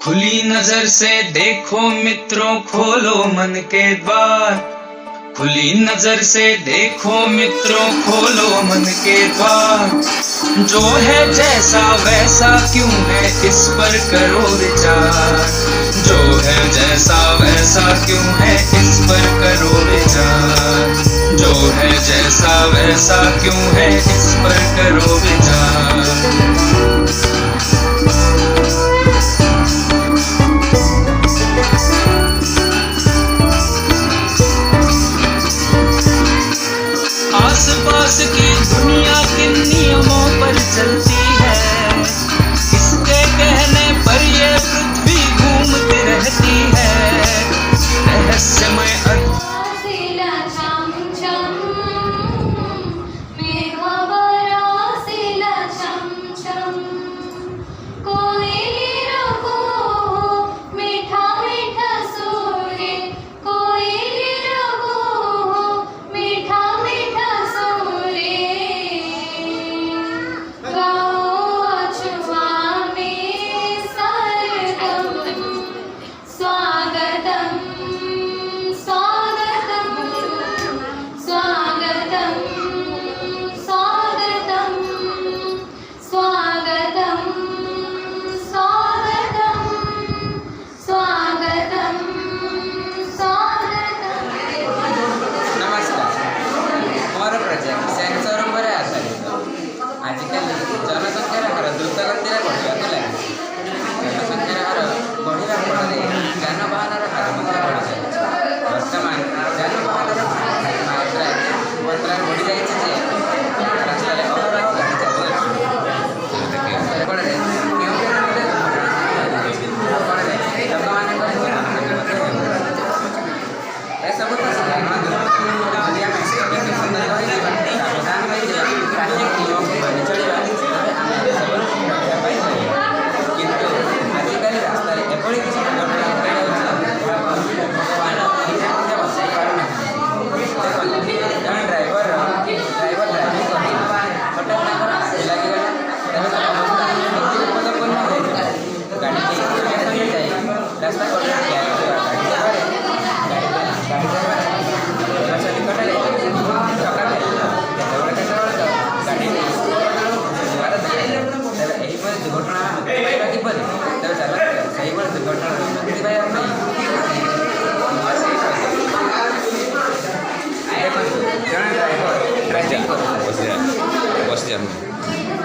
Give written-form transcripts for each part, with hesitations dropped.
खुली नजर से देखो मित्रों, खोलो मन के द्वार। खुली नजर से देखो मित्रों, खोलो मन के द्वार। जो है जैसा वैसा क्यों है, इस पर करो विचार। जो है जैसा वैसा क्यों है, इस पर करो विचार। जो है जैसा वैसा क्यों है, इस पर करो विचार। आसपास की दुनिया किन नियमों पर चलती है, किसके कहने पर ये पृथ्वी घूमती रहती है। रहस्यमय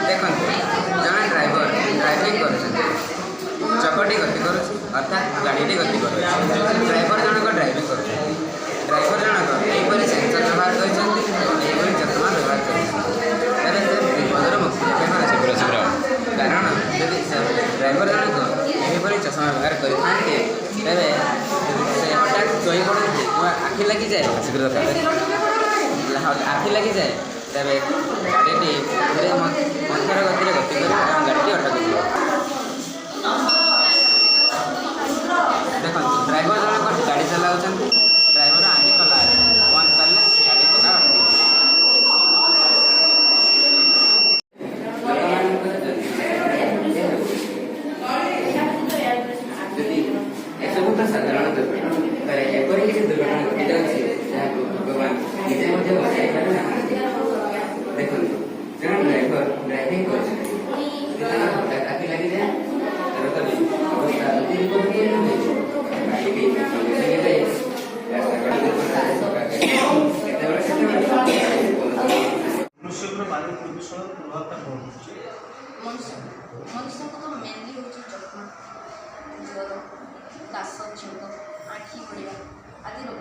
देखो जन ड्राइवर ड्राइविंग कर चकटी गति कर अर्थात गाड़ी गति कर ड्राइवर जनक ड्राइविंग कर ड्राइवर जनक यहीपरि सेंसर व्यवहार कर चकमा व्यवहार कर विपदर मुक्ति कारण यदि ड्राइवर जनक यहीपरि चश्मा व्यवहार करते तेरे हठात शई पड़े आखि लगी जाए आखि लगी जाए तेरे गाड़ी मंथर गति गति कर गाड़ी अटक देखो ड्राइवर जनक गाड़ी चलाऊँ ड्राइवर आगे कला बंद कले गाड़ी चला एसबू साधारण दुर्घटना एपरी किसी दुर्घटना घटी जाए भगवान निजे देखो जन ड्राइवर ड्राइविंग कर लगी जाए मनुष्य वायु प्रदूषण प्रभाव मनुष्य को तो मेनली होची जख्मा ज्वर काश छेद आखि पड़ा आदि रोग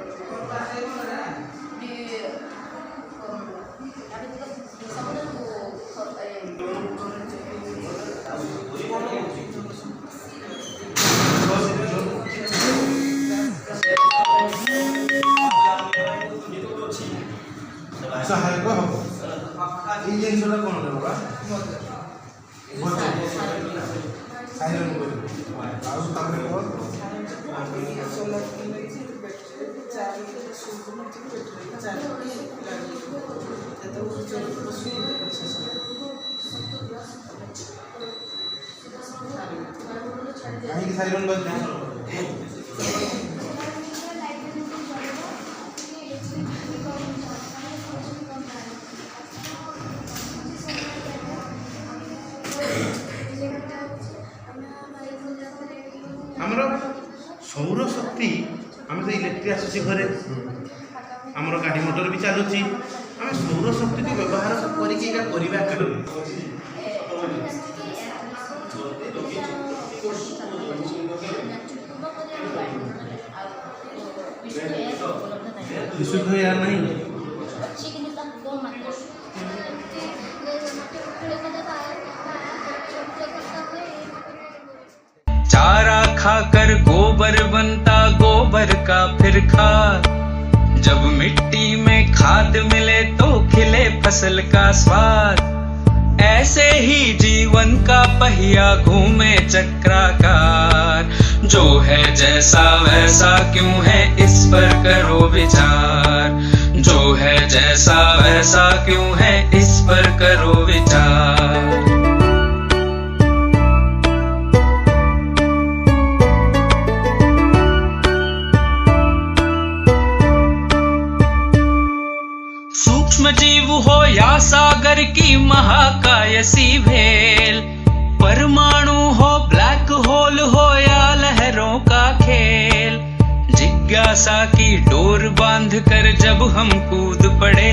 सहायक हम ये जिनसा कौन होगा साइलेंट बोल आउ तमरे को सोलर बैटरी चार्ज बैटरी କାହିଁକି ସାଇରନ୍ ବାଜୁଛି? ଆମର ସୌରଶକ୍ତି ଆମେ ତ ଇଲେକ୍ଟ୍ରି ଆସୁଛି ଘରେ, ଆମର ଗାଡ଼ି ମଟର ବି ଚାଲୁଛି, ଆମେ ସୌରଶକ୍ତିକୁ ବ୍ୟବହାର କରିକି ଏଇଟା କରିବା କେମିତି? ବିଶୁଦ୍ଧ ଏୟାର ନାହିଁ। चारा खाकर गोबर बनता गोबर का फिर खाद, जब मिट्टी में खाद मिले तो खिले फसल का स्वाद। ऐसे ही जीवन का पहिया घूमे चक्राकार, जो है जैसा वैसा क्यों है इस पर करो विचार, जो है जैसा वैसा क्यों है इस पर करो विचार। सूक्ष्म जीव हो या सागर की महाकायसी भेल, परमाणु हो ब्लैक होल हो या लहरों का खेल, जिज्ञासा की डोर बांध कर जब हम कूद पड़े